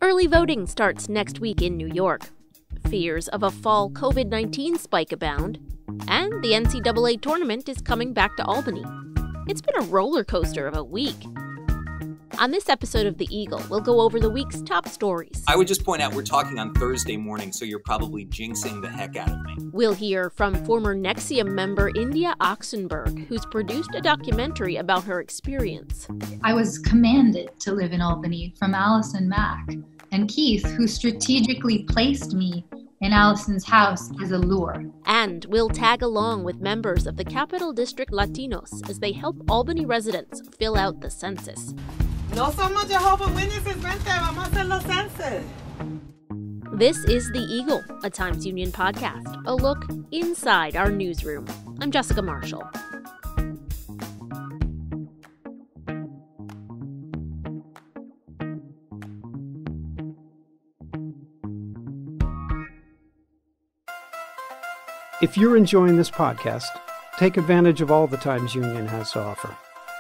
Early voting starts next week in New York. Fears of a fall COVID-19 spike abound, and the NCAA tournament is coming back to Albany. It's been a roller coaster of a week. On this episode of The Eagle, we'll go over the week's top stories. I would just point out we're talking on Thursday morning, so you're probably jinxing the heck out of me. We'll hear from former NXIVM member Ncaa Oxenburg, who's produced a documentary about her experience. I was commanded to live in Albany from Allison Mack and Keith, who strategically placed me in Allison's house as a lure. And we'll tag along with members of the Capital District Latinos as they help Albany residents fill out the census. No somos Jehovah's Witnesses, vente, vamos a hacer los census. This is The Eagle, a Times Union podcast, a look inside our newsroom. I'm Jessica Marshall. If you're enjoying this podcast, take advantage of all the Times Union has to offer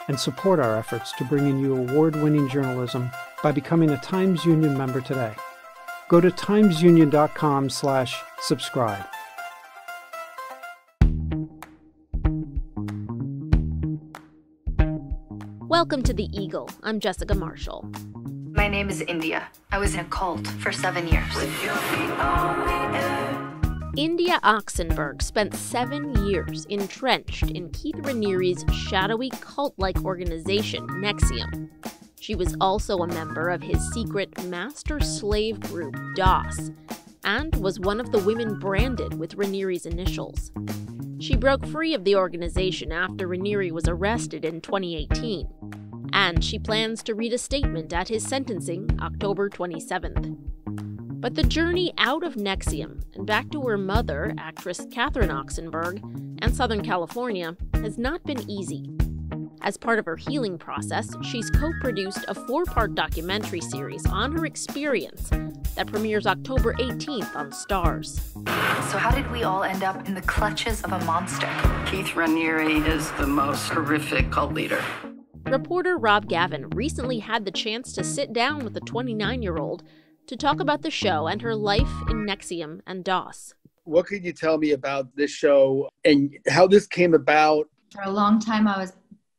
and support our efforts to bring in you award-winning journalism by becoming a Times Union member today. Go to timesunion.com/subscribe. Welcome to The Eagle. I'm Jessica Marshall. My name is Ncaa. I was in a cult for 7 years. Ncaa Oxenberg spent 7 years entrenched in Keith Raniere's shadowy cult-like organization, NXIVM. She was also a member of his secret master-slave group, DOS, and was one of the women branded with Raniere's initials. She broke free of the organization after Raniere was arrested in 2018, and she plans to read a statement at his sentencing October 27th. But the journey out of NXIVM and back to her mother, actress Catherine Oxenberg, and Southern California has not been easy. As part of her healing process, she's co-produced a 4-part documentary series on her experience that premieres October 18th on STARZ. So how did we all end up in the clutches of a monster? Keith Raniere is the most horrific cult leader. Reporter Rob Gavin recently had the chance to sit down with the 29-year-old to talk about the show and her life in NXIVM and DOS. What could you tell me about this show and how this came about? For a long time, I was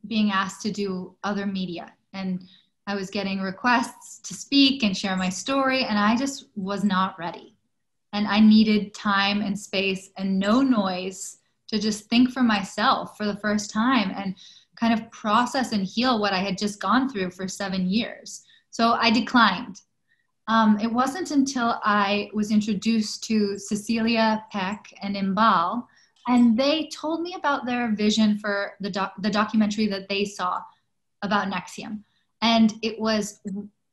being asked to do other media, and I was getting requests to speak and share my story, and I just was not ready. And I needed time and space and no noise to just think for myself for the first time and kind of process and heal what I had just gone through for 7 years. So I declined. It wasn't until I was introduced to Cecilia Peck and Imbal, and they told me about their vision for the documentary that they saw about NXIVM. And it was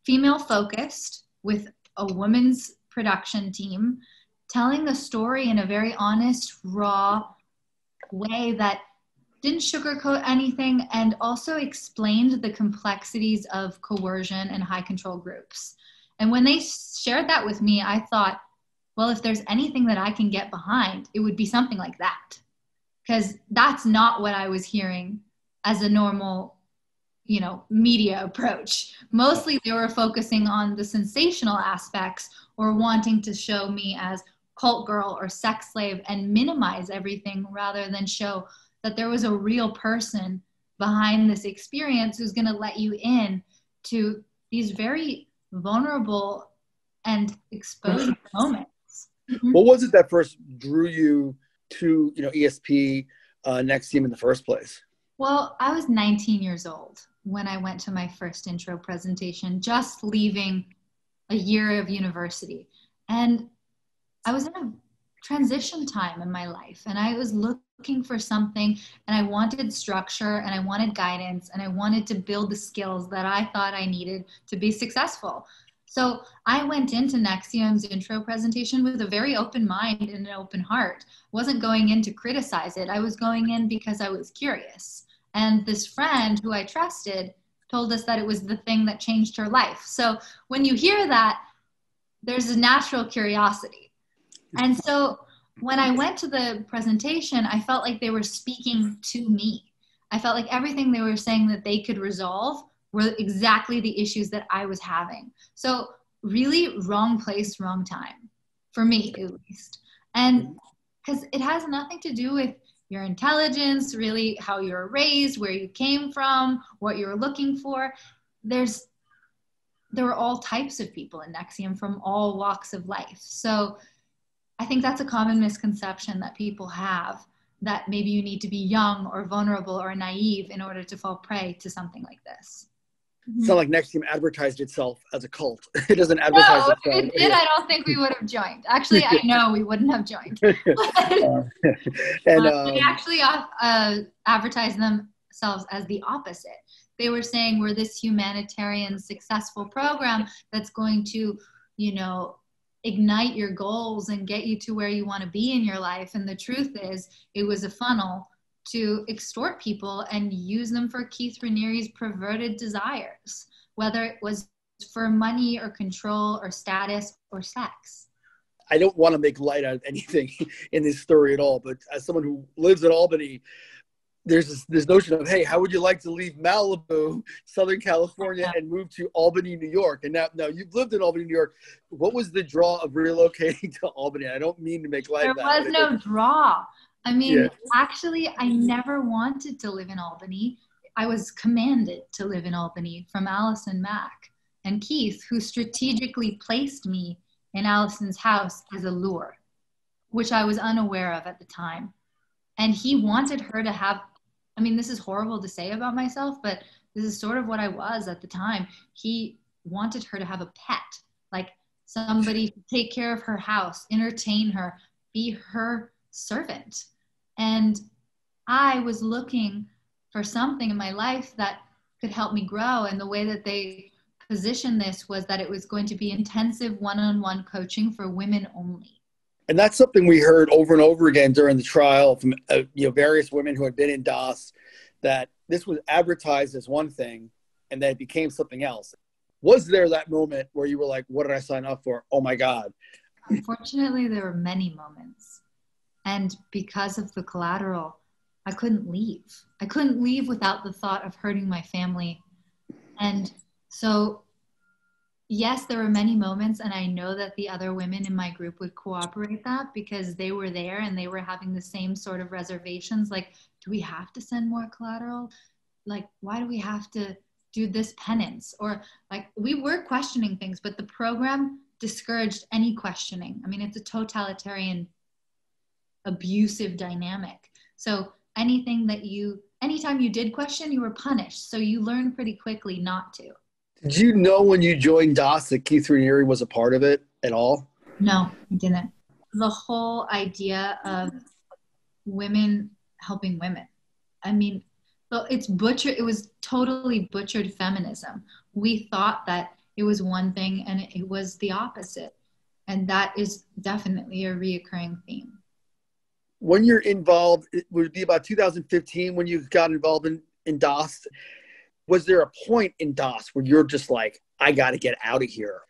female-focused with a women's production team telling the story in a very honest, raw way that didn't sugarcoat anything and also explained the complexities of coercion and high-control groups. And when they shared that with me, I thought, well, if there's anything that I can get behind, it would be something like that. Because that's not what I was hearing as a normal, media approach. Mostly they were focusing on the sensational aspects or wanting to show me as cult girl or sex slave and minimize everything rather than show that there was a real person behind this experience who's going to let you in to these very vulnerable and exposed moments. What was it that first drew you to, ESP, NXIVM in the first place? Well, I was 19 years old when I went to my first intro presentation, just leaving a year of university. And I was in a transition time in my life, and I was looking for something, and I wanted structure, and I wanted guidance, and I wanted to build the skills that I thought I needed to be successful. So I went into NXIVM's intro presentation with a very open mind and an open heart. I wasn't going in to criticize it. I was going in because I was curious. And this friend who I trusted told us that it was the thing that changed her life. So when you hear that, there's a natural curiosity. And so when I went to the presentation, I felt like they were speaking to me. I felt like everything they were saying that they could resolve were exactly the issues that I was having. So really wrong place, wrong time, for me at least. And because it has nothing to do with your intelligence, really how you were raised, where you came from, what you were looking for. There were all types of people in NXIVM from all walks of life. So I think that's a common misconception that people have, that maybe you need to be young or vulnerable or naive in order to fall prey to something like this. It's not like NXIVM advertised itself as a cult. It doesn't advertise itself. No, if it did, I don't think we would have joined. Actually, I know we wouldn't have joined. They actually advertised themselves as the opposite. They were saying we're this humanitarian, successful program that's going to, ignite your goals and get you to where you want to be in your life. And the truth is, it was a funnel to extort people and use them for Keith Raniere's perverted desires, whether it was for money or control or status or sex. I don't want to make light out of anything in this story at all, but as someone who lives in Albany, there's this notion of, hey, how would you like to leave Malibu, Southern California, and move to Albany, New York? And now you've lived in Albany, New York. What was the draw of relocating to Albany? I don't mean to make light of that. There was no draw. I mean, actually, I never wanted to live in Albany. I was commanded to live in Albany from Allison Mack and Keith, who strategically placed me in Allison's house as a lure, which I was unaware of at the time. And he wanted her to have, this is horrible to say about myself, but this is sort of what I was at the time. He wanted her to have a pet, like somebody to take care of her house, entertain her, be her servant. And I was looking for something in my life that could help me grow. And the way that they positioned this was that it was going to be intensive one-on-one coaching for women only. And that's something we heard over and over again during the trial from various women who had been in DOS, that this was advertised as one thing and then it became something else. Was there that moment where you were like, what did I sign up for? Oh my God. Unfortunately, there were many moments. And because of the collateral, I couldn't leave. I couldn't leave without the thought of hurting my family. And so, yes, there were many moments, and I know that the other women in my group would cooperate that because they were there and they were having the same sort of reservations. Like, do we have to send more collateral? Like, why do we have to do this penance? Or like, we were questioning things, but the program discouraged any questioning. It's a totalitarian, abusive dynamic. So anytime you did question, you were punished. So you learned pretty quickly not to. Did you know when you joined DOS that Keith Raniere was a part of it at all? No, I didn't. The whole idea of women helping women. It's butchered. It was totally butchered feminism. We thought that it was one thing and it was the opposite. And that is definitely a reoccurring theme. When you're involved, it would be about 2015 when you got involved in DOS. Was there a point in DOS where you're just like, I got to get out of here?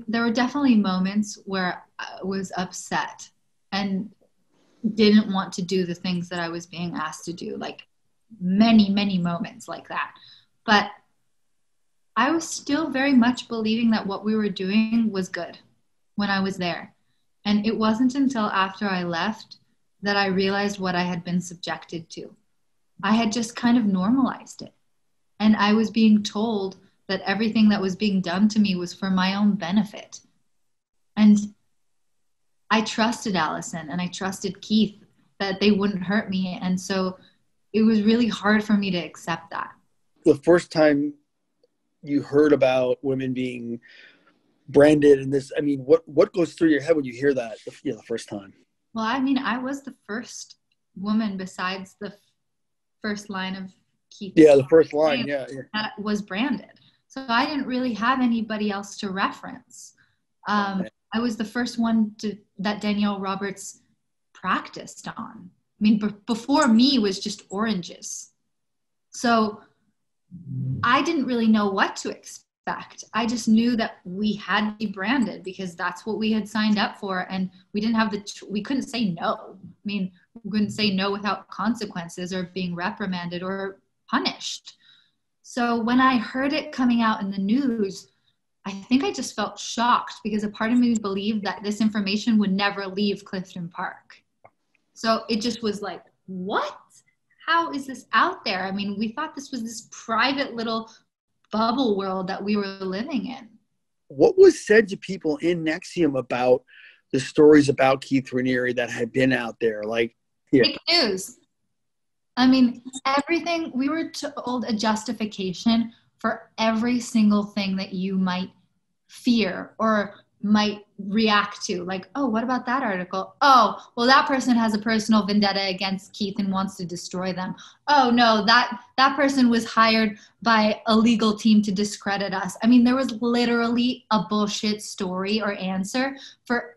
There were definitely moments where I was upset and didn't want to do the things that I was being asked to do, like many, many moments like that. But I was still very much believing that what we were doing was good when I was there. And it wasn't until after I left that I realized what I had been subjected to. I had just kind of normalized it. And I was being told that everything that was being done to me was for my own benefit. And I trusted Allison and I trusted Keith that they wouldn't hurt me. And so it was really hard for me to accept that. The first time you heard about women being branded and this, what goes through your head when you hear that the first time? Well, I was the first woman besides the first line of Keith. Yeah, the first line, yeah. That was branded. So I didn't really have anybody else to reference. I was the first one that Danielle Roberts practiced on. Before me was just oranges. So I didn't really know what to expect. I just knew that we had to be branded because that's what we had signed up for, and we didn't have we couldn't say no. We couldn't say no without consequences or being reprimanded or punished. So when I heard it coming out in the news, I think I just felt shocked because a part of me believed that this information would never leave Clifton Park. So it just was like, what? How is this out there? I mean, we thought this was this private little bubble world that we were living in. What was said to people in NXIVM about the stories about Keith Raniere that had been out there? Like, fake news. I mean, everything, we were told a justification for every single thing that you might fear or might react to. Like, oh, what about that article? Oh, well, that person has a personal vendetta against Keith and wants to destroy them. Oh, no, that person was hired by a legal team to discredit us. I mean, there was literally a bullshit story or answer for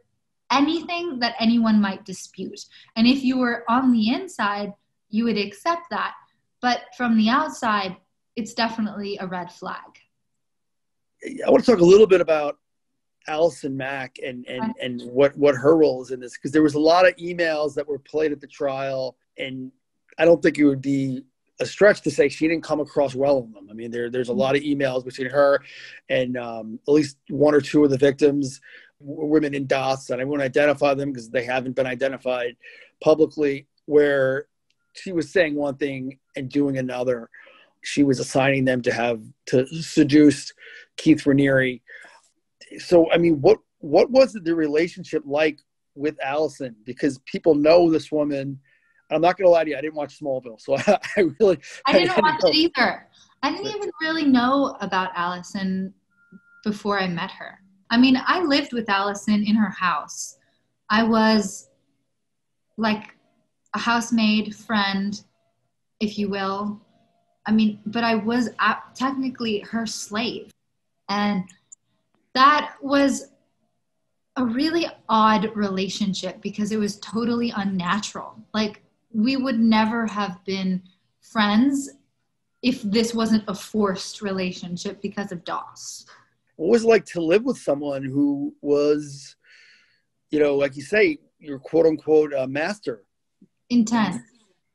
anything that anyone might dispute. And if you were on the inside, you would accept that. But from the outside, it's definitely a red flag. I want to talk a little bit about Allison Mack and what her role is in this, because there was a lot of emails that were played at the trial, and I don't think it would be a stretch to say she didn't come across well in them. I mean, there's a lot of emails between her and at least one or two of the victims, women in DOS, and I won't identify them because they haven't been identified publicly, where she was saying one thing and doing another. She was assigning them to seduce Keith Raniere. So, I mean, what was the relationship like with Allison? Because people know this woman. I'm not going to lie to you. I didn't watch Smallville, so I didn't watch it either. I didn't even really know about Allison before I met her. I mean, I lived with Allison in her house. I was like a housemaid, friend, if you will. I mean, but I was technically her slave. And that was a really odd relationship because it was totally unnatural. Like, we would never have been friends if this wasn't a forced relationship because of DOS. What was it like to live with someone who was, like you say, your quote unquote master? Intense.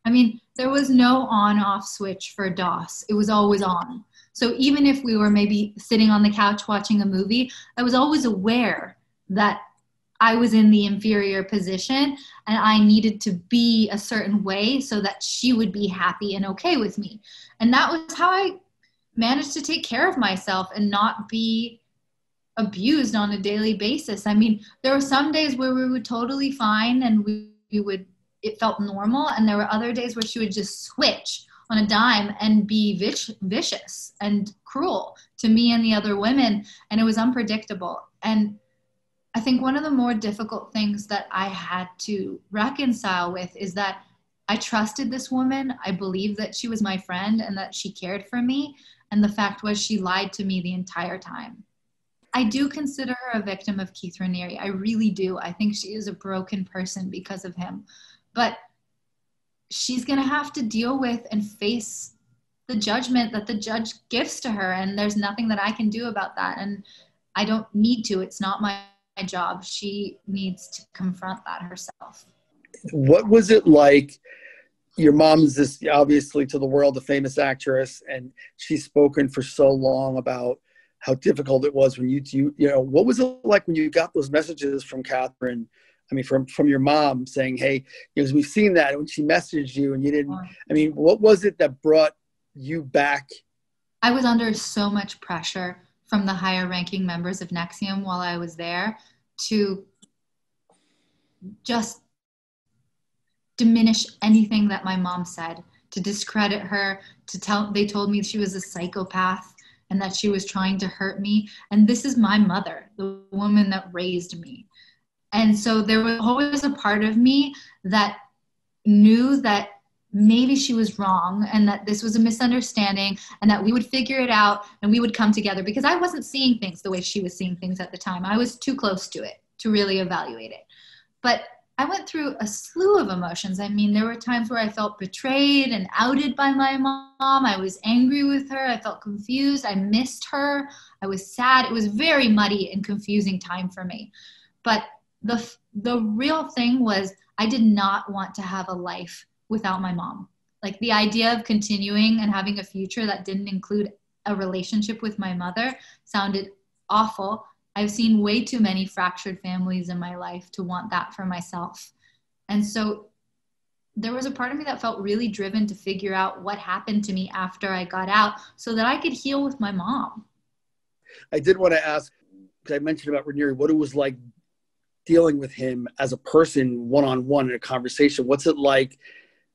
I mean, there was no on-off switch for DOS. It was always on. So even if we were maybe sitting on the couch watching a movie, I was always aware that I was in the inferior position and I needed to be a certain way so that she would be happy and okay with me. And that was how I managed to take care of myself and not be abused on a daily basis. I mean, there were some days where we were totally fine and it felt normal. And there were other days where she would just switch on a dime and be vicious and cruel to me and the other women. And it was unpredictable. And I think one of the more difficult things that I had to reconcile with is that I trusted this woman. I believed that she was my friend and that she cared for me. And the fact was she lied to me the entire time. I do consider her a victim of Keith Raniere. I really do. I think she is a broken person because of him. But she's going to have to deal with and face the judgment that the judge gives to her. And there's nothing that I can do about that. And I don't need to. It's not my job. She needs to confront that herself. What was it like? Your mom is this, obviously, to the world, a famous actress, and she's spoken for so long about how difficult it was when what was it like when you got those messages from Catherine? I mean, from your mom saying, hey, because we've seen that when she messaged you and you didn't, I mean, what was it that brought you back? I was under so much pressure from the higher ranking members of NXIVM while I was there to just diminish anything that my mom said, to discredit her, they told me she was a psychopath and that she was trying to hurt me. And this is my mother, the woman that raised me. And so there was always a part of me that knew that maybe she was wrong and that this was a misunderstanding and that we would figure it out and we would come together, because I wasn't seeing things the way she was seeing things at the time. I was too close to it to really evaluate it. But I went through a slew of emotions. I mean, there were times where I felt betrayed and outed by my mom. I was angry with her. I felt confused. I missed her. I was sad. It was very muddy and confusing time for me. But the real thing was I did not want to have a life without my mom. Like, the idea of continuing and having a future that didn't include a relationship with my mother sounded awful. I've seen way too many fractured families in my life to want that for myself. And so there was a part of me that felt really driven to figure out what happened to me after I got out so that I could heal with my mom. I did want to ask, because I mentioned about Raniere, what it was like dealing with him as a person one-on-one in a conversation. What's it like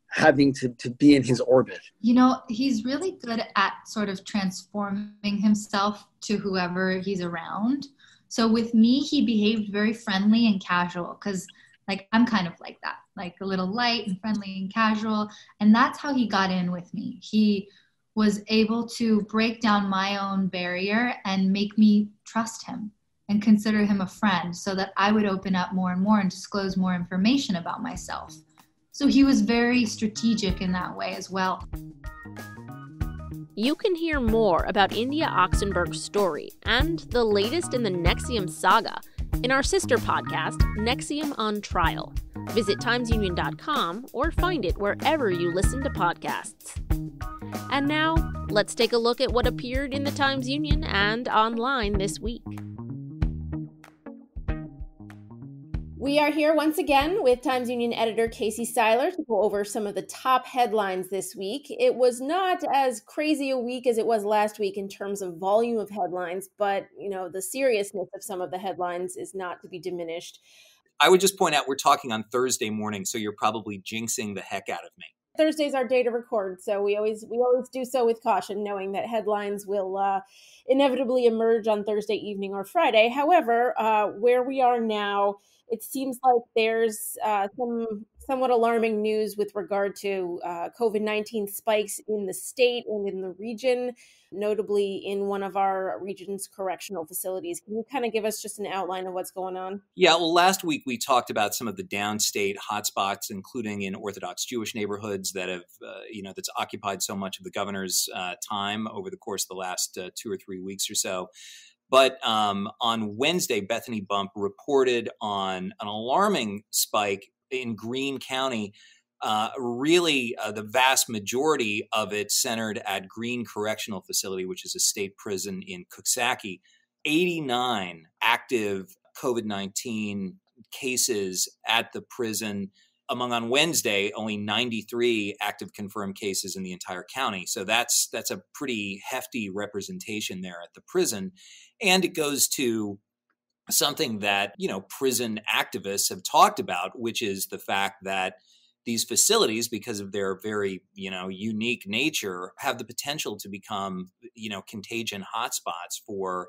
having to be in his orbit? You know, he's really good at sort of transforming himself to whoever he's around. So with me, he behaved very friendly and casual because like I'm kind of like that, like a little light and friendly and casual. And that's how he got in with me. He was able to break down my own barrier and make me trust him and consider him a friend so that I would open up more and more and disclose more information about myself. So he was very strategic in that way as well. You can hear more about Ncaa Oxenberg's story and the latest in the NXIVM saga in our sister podcast, NXIVM on Trial. Visit timesunion.com or find it wherever you listen to podcasts. And now, let's take a look at what appeared in the Times-Union and online this week. We are here once again with Times-Union editor Casey Seiler to go over some of the top headlines this week. It was not as crazy a week as it was last week in terms of volume of headlines, but the seriousness of some of the headlines is not to be diminished. I would just point out we're talking on Thursday morning, so you're probably jinxing the heck out of me. Thursday's our day to record, so we always do so with caution, knowing that headlines will inevitably emerge on Thursday evening or Friday. However, where we are now, it seems like there's some somewhat alarming news with regard to COVID-19 spikes in the state and in the region, notably in one of our region's correctional facilities. Can you kind of give us just an outline of what's going on? Yeah, well, last week we talked about some of the downstate hotspots, including in Orthodox Jewish neighborhoods that have, that's occupied so much of the governor's time over the course of the last 2 or 3 weeks or so. But on Wednesday, Bethany Bump reported on an alarming spike in Greene County. The vast majority of it centered at Greene Correctional Facility, which is a state prison in Coxsackie. 89 active COVID-19 cases at the prison. On Wednesday, only 93 active confirmed cases in the entire county. So that's a pretty hefty representation there at the prison. And it goes to something that, prison activists have talked about, which is the fact that these facilities, because of their very, unique nature, have the potential to become, contagion hotspots for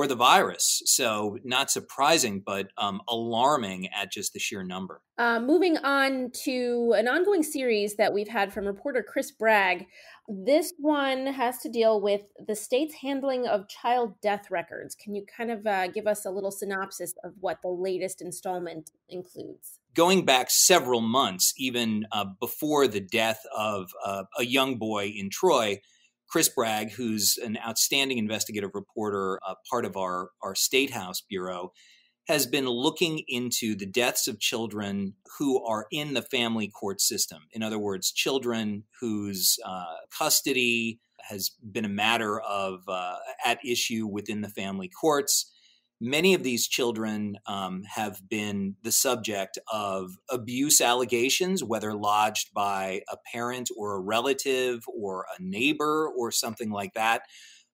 the virus. So not surprising, but alarming at just the sheer number. Moving on to an ongoing series that we've had from reporter Chris Bragg. This one has to deal with the state's handling of child death records. Can you kind of give us a little synopsis of what the latest installment includes? Going back several months, even before the death of a young boy in Troy, Chris Bragg, who's an outstanding investigative reporter, part of our State House Bureau, has been looking into the deaths of children who are in the family court system. In other words, children whose custody has been a matter of at issue within the family courts. Many of these children have been the subject of abuse allegations, whether lodged by a parent or a relative or a neighbor or something like that.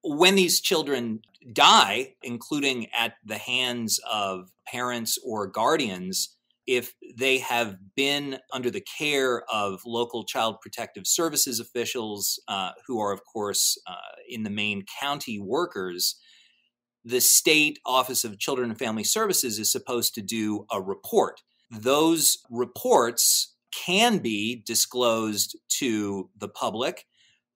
When these children die, including at the hands of parents or guardians, if they have been under the care of local child protective services officials, who are, of course, in the main county workers, the State Office of Children and Family Services is supposed to do a report. Those reports can be disclosed to the public.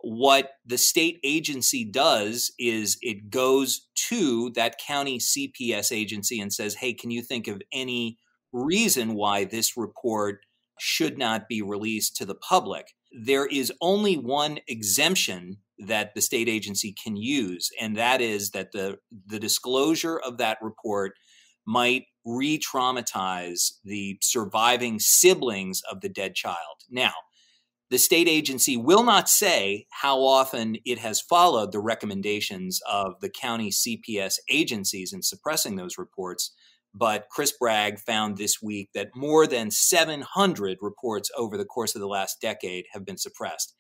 What the state agency does is it goes to that county CPS agency and says, hey, can you think of any reason why this report should not be released to the public? There is only one exemption that the state agency can use, and that is that the disclosure of that report might re-traumatize the surviving siblings of the dead child. Now, The state agency will not say how often it has followed the recommendations of the county CPS agencies in suppressing those reports. But Chris Bragg found this week that more than 700 reports over the course of the last decade have been suppressed.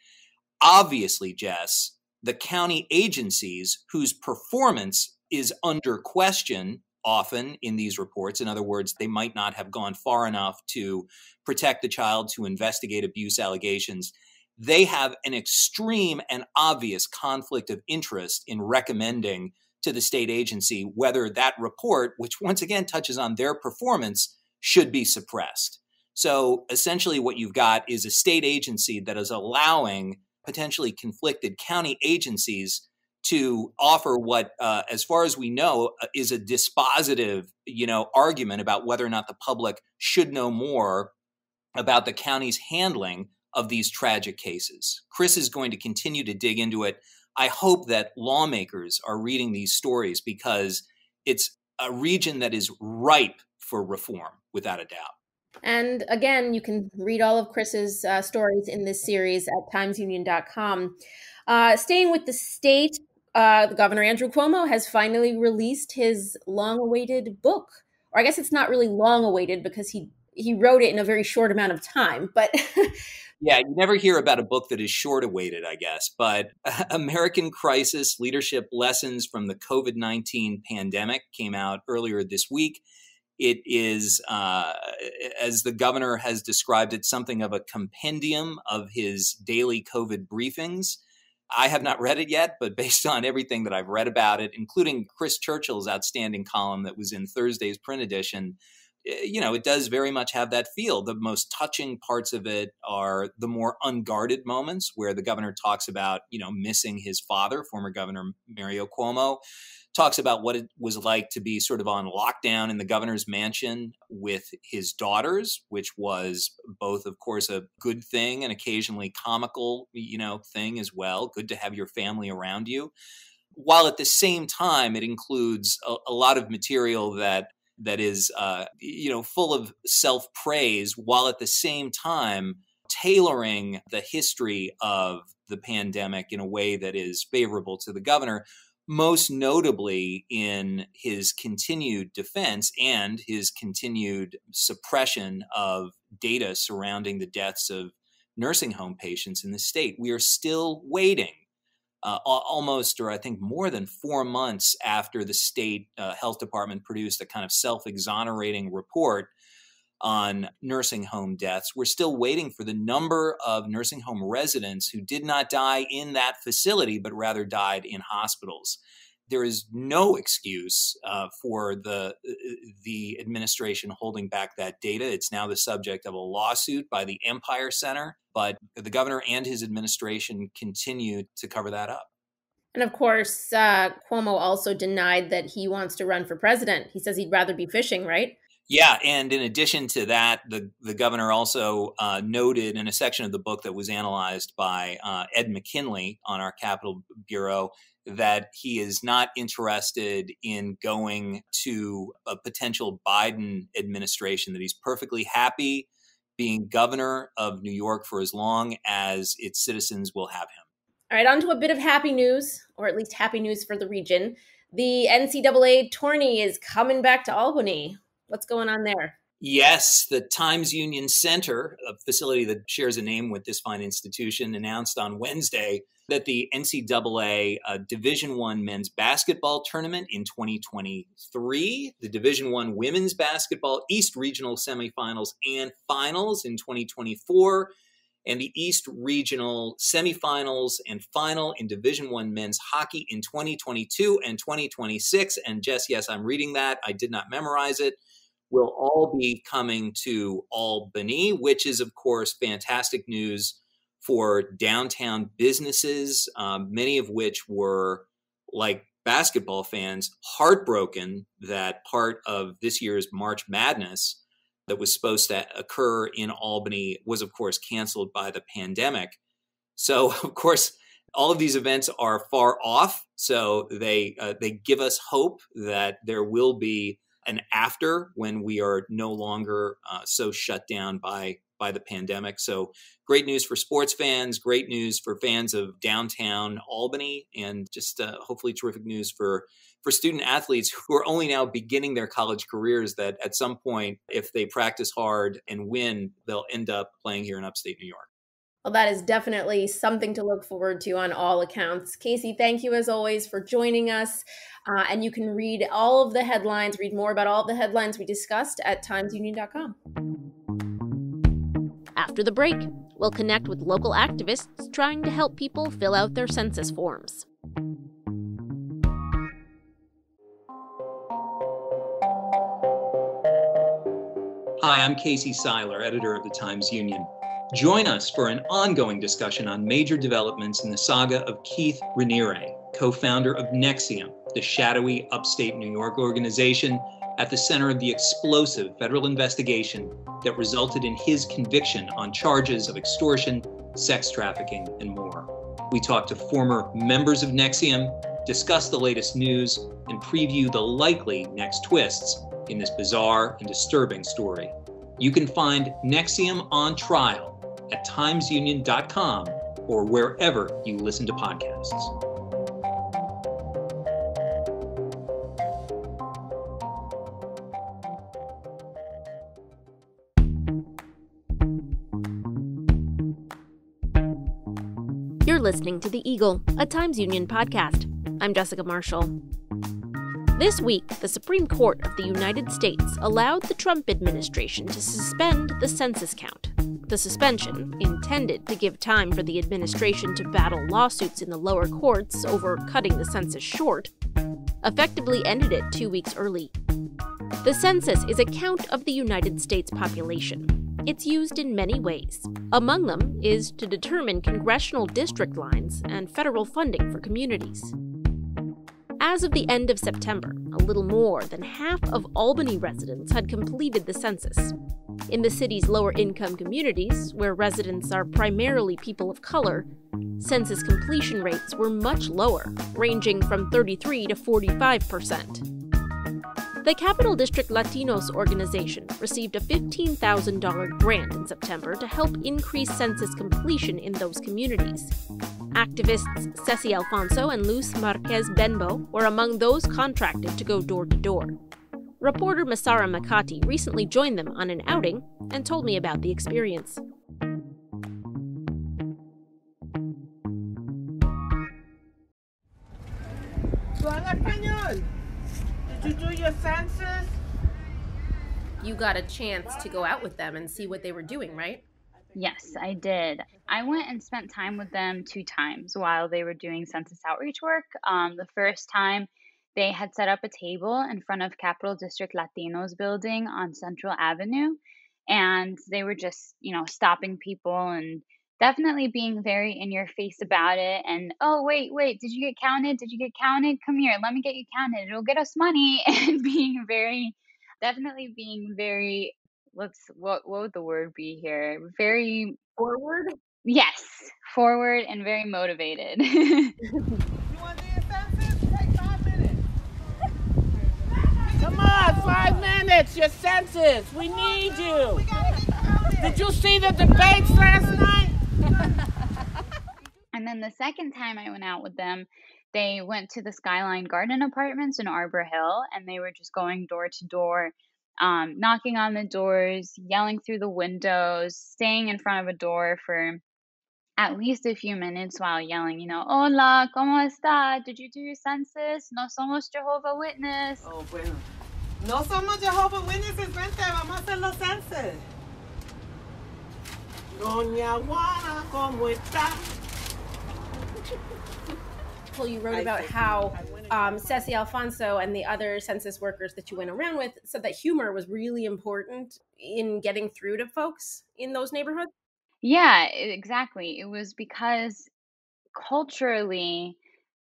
Obviously, Jess, the county agencies whose performance is under question often in these reports, in other words, they might not have gone far enough to protect the child, to investigate abuse allegations, they have an extreme and obvious conflict of interest in recommending to the state agency whether that report, which once again touches on their performance, should be suppressed. So essentially what you've got is a state agency that is allowing potentially conflicted county agencies to offer what, as far as we know, is a dispositive, argument about whether or not the public should know more about the county's handling of these tragic cases. Chris is going to continue to dig into it. I hope that lawmakers are reading these stories because it's a region that is ripe for reform, without a doubt. And again, you can read all of Chris's stories in this series at timesunion.com. Staying with the state, the Governor Andrew Cuomo has finally released his long-awaited book. Or I guess it's not really long-awaited because he wrote it in a very short amount of time. But yeah, you never hear about a book that is short-awaited, I guess. But American Crisis: Leadership Lessons from the COVID-19 Pandemic came out earlier this week. It is, as the governor has described it, something of a compendium of his daily COVID briefings. I have not read it yet, but based on everything that I've read about it, including Chris Churchill's outstanding column that was in Thursday's print edition, it does very much have that feel. The most touching parts of it are the more unguarded moments where the governor talks about, missing his father, former Governor Mario Cuomo, talks about what it was like to be sort of on lockdown in the governor's mansion with his daughters, which was both, of course, a good thing and occasionally comical, thing as well. Good to have your family around you. While at the same time, it includes a lot of material that is, full of self-praise, while at the same time tailoring the history of the pandemic in a way that is favorable to the governor, most notably in his continued defense and his continued suppression of data surrounding the deaths of nursing home patients in the state. We are still waiting almost, or I think more than 4 months after the state health department produced a kind of self-exonerating report on nursing home deaths. We're still waiting for the number of nursing home residents who did not die in that facility, but rather died in hospitals. There is no excuse for the administration holding back that data. It's now the subject of a lawsuit by the Empire Center, but the governor and his administration continue to cover that up. And of course, Cuomo also denied that he wants to run for president. He says he'd rather be fishing, right? Yeah, and in addition to that, the governor also noted in a section of the book that was analyzed by Ed McKinley on our Capitol Bureau that he is not interested in going to a potential Biden administration, that he's perfectly happy being governor of New York for as long as its citizens will have him. All right, on to a bit of happy news, or at least happy news for the region. The NCAA Tourney is coming back to Albany. What's going on there? Yes, the Times Union Center, a facility that shares a name with this fine institution, announced on Wednesday that the NCAA Division I men's basketball tournament in 2023, the Division I women's basketball East Regional semifinals and finals in 2024, and the East Regional semifinals and final in Division I men's hockey in 2022 and 2026. And Jess, yes, I'm reading that. I did not memorize it. Will all be coming to Albany, which is, of course, fantastic news for downtown businesses, many of which were, like basketball fans, heartbroken that part of this year's March Madness that was supposed to occur in Albany was, of course, canceled by the pandemic. So, of course, all of these events are far off. So they give us hope that there will be an after when we are no longer so shut down by by the pandemic. So great news for sports fans, great news for fans of downtown Albany, and just hopefully terrific news for student athletes who are only now beginning their college careers, that at some point, if they practice hard and win, they'll end up playing here in upstate New York. Well, that is definitely something to look forward to on all accounts. Casey, thank you as always for joining us. And you can read all of the headlines, read more about all of the headlines we discussed at timesunion.com. After the break, we'll connect with local activists trying to help people fill out their census forms. Hi, I'm Casey Seiler, editor of the Times-Union. Join us for an ongoing discussion on major developments in the saga of Keith Raniere, co-founder of NXIVM, the shadowy upstate New York organization at the center of the explosive federal investigation that resulted in his conviction on charges of extortion, sex trafficking, and more. We talk to former members of NXIVM, discuss the latest news, and preview the likely next twists in this bizarre and disturbing story. You can find NXIVM on Trial at timesunion.com or wherever you listen to podcasts. You're listening to The Eagle, a Times Union podcast. I'm Jessica Marshall. This week, the Supreme Court of the United States allowed the Trump administration to suspend the census count. The suspension, intended to give time for the administration to battle lawsuits in the lower courts over cutting the census short, effectively ended it 2 weeks early. The census is a count of the United States population. It's used in many ways. Among them is to determine congressional district lines and federal funding for communities. As of the end of September, a little more than half of Albany residents had completed the census. In the city's lower-income communities, where residents are primarily people of color, census completion rates were much lower, ranging from 33 to 45%. The Capital District Latinos organization received a $15,000 grant in September to help increase census completion in those communities. Activists Ceci Alfonso and Luz Marquez Benbow were among those contracted to go door to door. Reporter Masara Makati recently joined them on an outing and told me about the experience. Did you do your census? You got a chance to go out with them and see what they were doing, right? Yes, I did. I went and spent time with them 2 times while they were doing census outreach work. The first time, they had set up a table in front of Capital District Latinos building on Central Avenue, and they were just, stopping people and definitely being very in your face about it. And, oh, wait, did you get counted? Did you get counted? Come here, let me get you counted. It'll get us money. And being very, what would the word be here? Very forward? Yes, forward and very motivated. You want to do your census? Take 5 minutes. Come on, 5 minutes, your census. We need you. Did you see the debates last night? And then the second time I went out with them, they went to the Skyline Garden Apartments in Arbor Hill, and they were just going door to door, knocking on the doors, yelling through the windows, staying in front of a door for at least a few minutes while yelling, Hola, ¿cómo está? Did you do your census? No somos Jehovah's Witness. Oh, bueno. No somos Jehovah's Witnesses, vente, vamos a hacer los census. Doña Juana, ¿cómo está? Well, you wrote about how Ceci Alfonso and the other census workers that you went around with said that humor was really important in getting through to folks in those neighborhoods. Yeah, exactly. It was because culturally,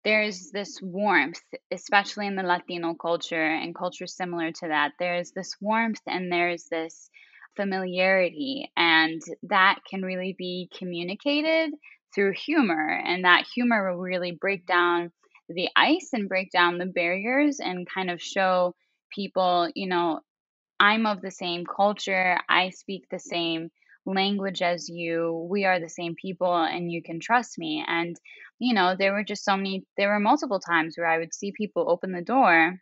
there's this warmth, especially in the Latino culture and cultures similar to that. There's this warmth and there's this familiarity, and that can really be communicated through humor. And that humor will really break down the ice and break down the barriers and kind of show people, I'm of the same culture, I speak the same language as you. We are the same people and you can trust me. And, there were multiple times where I would see people open the door,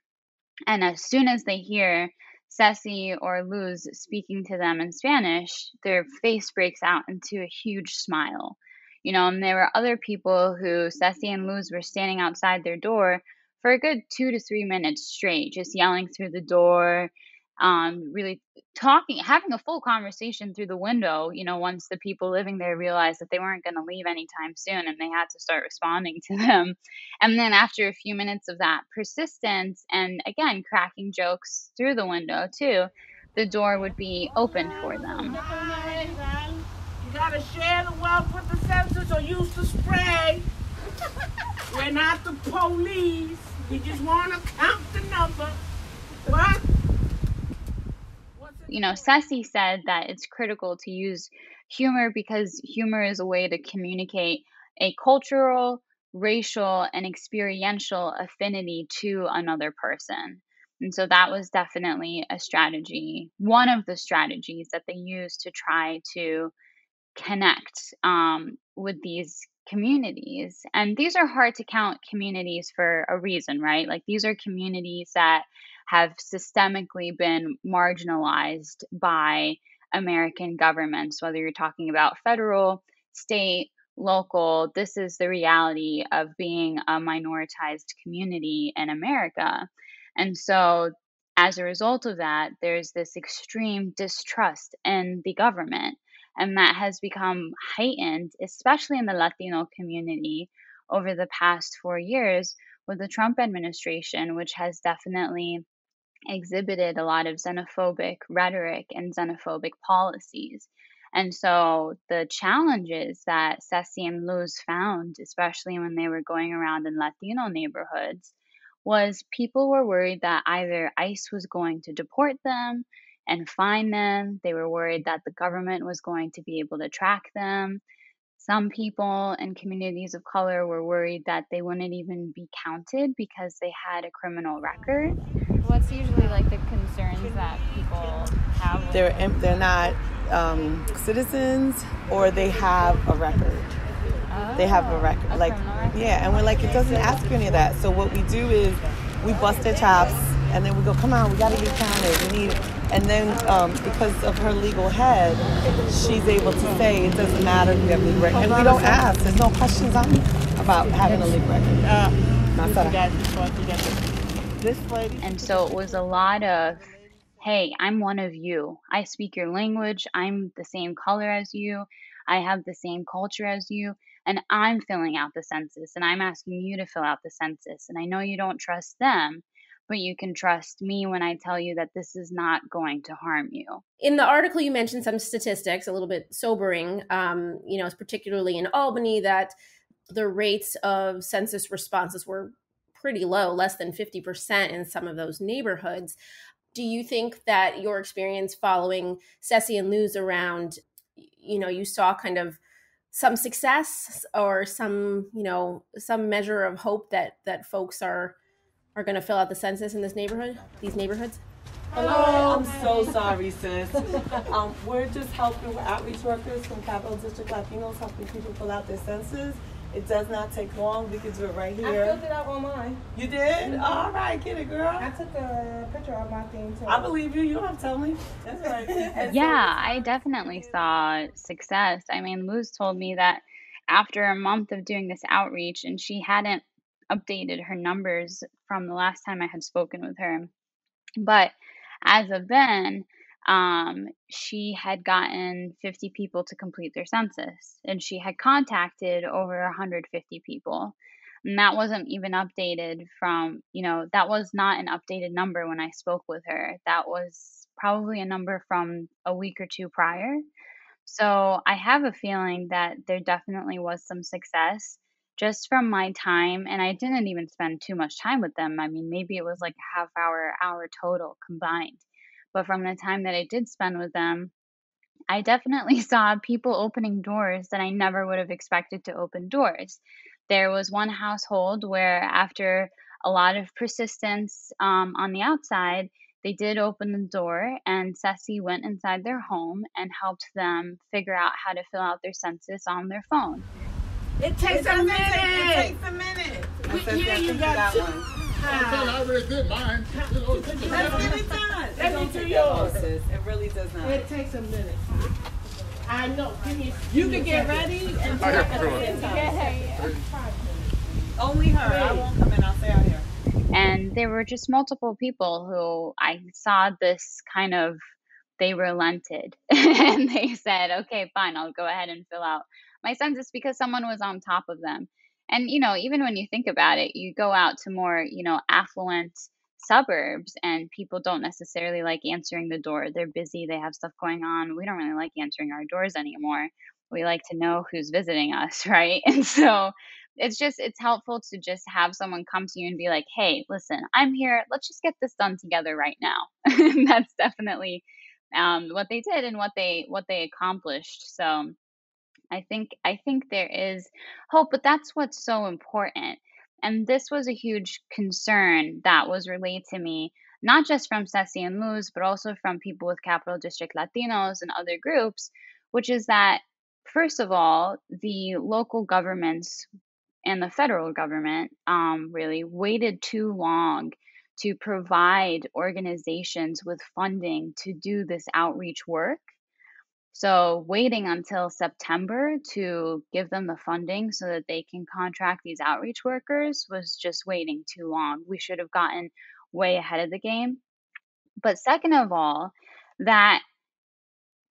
and as soon as they hear Ceci or Luz speaking to them in Spanish, their face breaks out into a huge smile. And there were other people who Ceci and Luz were standing outside their door for a good 2 to 3 minutes straight, just yelling through the door, really talking, having a full conversation through the window, once the people living there realized that they weren't going to leave anytime soon and they had to start responding to them. And then after a few minutes of that persistence and again, cracking jokes through the window too, the door would be opened for them. You gotta share the wealth with the census or use the spray. We're not the police. We just want to count the number. What? Ceci said that it's critical to use humor because humor is a way to communicate a cultural, racial, and experiential affinity to another person. And so that was definitely a strategy, one of the strategies that they used to try to connect with these communities. And these are hard to count communities for a reason, right? Like these are communities that have systemically been marginalized by American governments, whether you're talking about federal, state, local. This is the reality of being a minoritized community in America. And so as a result of that, there's this extreme distrust in the government. And that has become heightened, especially in the Latino community over the past 4 years with the Trump administration, which has definitely exhibited a lot of xenophobic rhetoric and xenophobic policies. And so the challenges that Ceci and Luz found, especially when they were going around in Latino neighborhoods, was people were worried that either ICE was going to deport them and fine them. They were worried that the government was going to be able to track them. Some people in communities of color were worried that they wouldn't even be counted because they had a criminal record. What's usually like the concerns that people have? They're not citizens, or they have a record. They have a record, a criminal record. Yeah, and we're like, it doesn't ask you any of that. So what we do is we bust their chops, and then we go, come on, we got to get counted. We need. And then because of her legal head, she's able to say it doesn't matter if you have a legal record. And we don't ask. There's no questions on about having a legal record. And so it was a lot of, hey, I'm one of you. I speak your language. I'm the same color as you. I have the same culture as you. And I'm filling out the census. And I'm asking you to fill out the census. And I know you don't trust them, but you can trust me when I tell you that this is not going to harm you. In the article, you mentioned some statistics, a little bit sobering, particularly in Albany, that the rates of census responses were pretty low, less than 50% in some of those neighborhoods. Do you think that your experience following Ceci and Luz around, you saw kind of some success or some measure of hope that folks are going to fill out the census in these neighborhoods? Hello, I'm so sorry, sis. We're just helping with outreach workers from Capital District Latinos, helping people fill out their census. It does not take long. We can do it right here. I filled it out online. You did? Mm-hmm. All right, get it, girl. I took a picture of my thing, too. I believe you. You don't have to tell me. That's right. Yeah, I definitely saw success. I mean, Luz told me that after a month of doing this outreach, and she hadn't updated her numbers from the last time I had spoken with her, but as of then, she had gotten 50 people to complete their census, and she had contacted over 150 people. And that wasn't even updated from, that was not an updated number when I spoke with her. That was probably a number from a week or two prior. So I have a feeling that there definitely was some success just from my time. And I didn't even spend too much time with them. I mean, maybe it was like a half hour total combined. But from the time that I did spend with them, I definitely saw people opening doors that I never would have expected to open doors. There was one household where after a lot of persistence on the outside, they did open the door, and Ceci went inside their home and helped them figure out how to fill out their census on their phone. It takes a minute. It takes a minute. Here you got two. I already did mine. Let's get it done. Let me do yours. It really does not. It takes a minute. I know. You can get ready and talk at the same time. Only her. I won't come in. I'll stay out here. And there were just multiple people who I saw this kind of, they relented and they said, okay, fine, I'll go ahead and fill out my census, because someone was on top of them. And, you know, even when you think about it, you go out to more, you know, affluent suburbs and people don't necessarily like answering the door. They're busy. They have stuff going on. We don't really like answering our doors anymore. We like to know who's visiting us, right? And so it's helpful to just have someone come to you and be like, hey, listen, I'm here. Let's just get this done together right now. That's definitely what they did and what they accomplished. So I think there is hope, but that's what's so important. And this was a huge concern that was relayed to me, not just from Ceci and Luz, but also from people with Capital District Latinos and other groups, which is that, first of all, the local governments and the federal government really waited too long to provide organizations with funding to do this outreach work. So waiting until September to give them the funding so that they can contract these outreach workers was just waiting too long. We should have gotten way ahead of the game. But second of all, that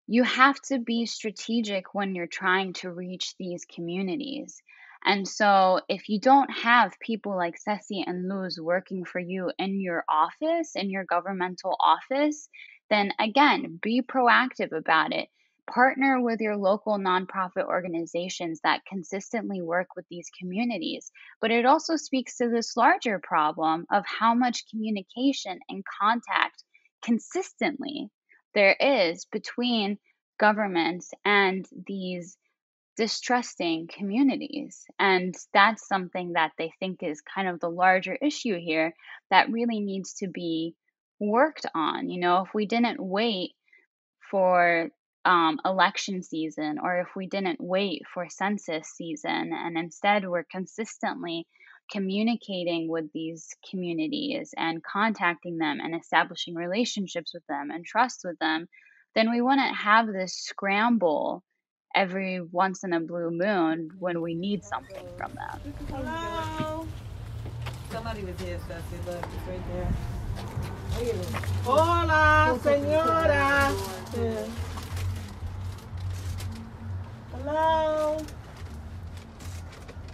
you have to be strategic when you're trying to reach these communities. And so if you don't have people like Ceci and Luz working for you in your office, in your governmental office, then again, be proactive about it. Partner with your local nonprofit organizations that consistently work with these communities. But it also speaks to this larger problem of how much communication and contact consistently there is between governments and these distrusting communities. And that's something that they think is kind of the larger issue here that really needs to be worked on. You know, if we didn't wait for election season, or if we didn't wait for census season, and instead we're consistently communicating with these communities and contacting them and establishing relationships with them and trust with them, then we wouldn't have this scramble every once in a blue moon when we need something from them. Hello. Somebody was here, Ceci. Look, it's right there. Hola, señora. Yeah. Hello.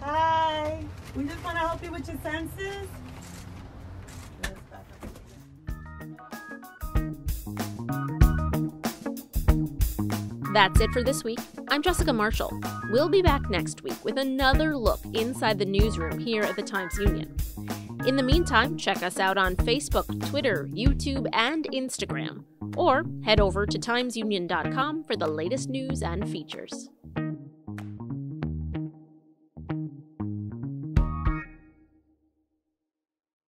Hi. We just want to help you with your census. That's it for this week. I'm Jessica Marshall. We'll be back next week with another look inside the newsroom here at the Times-Union. In the meantime, check us out on Facebook, Twitter, YouTube, and Instagram. Or head over to timesunion.com for the latest news and features.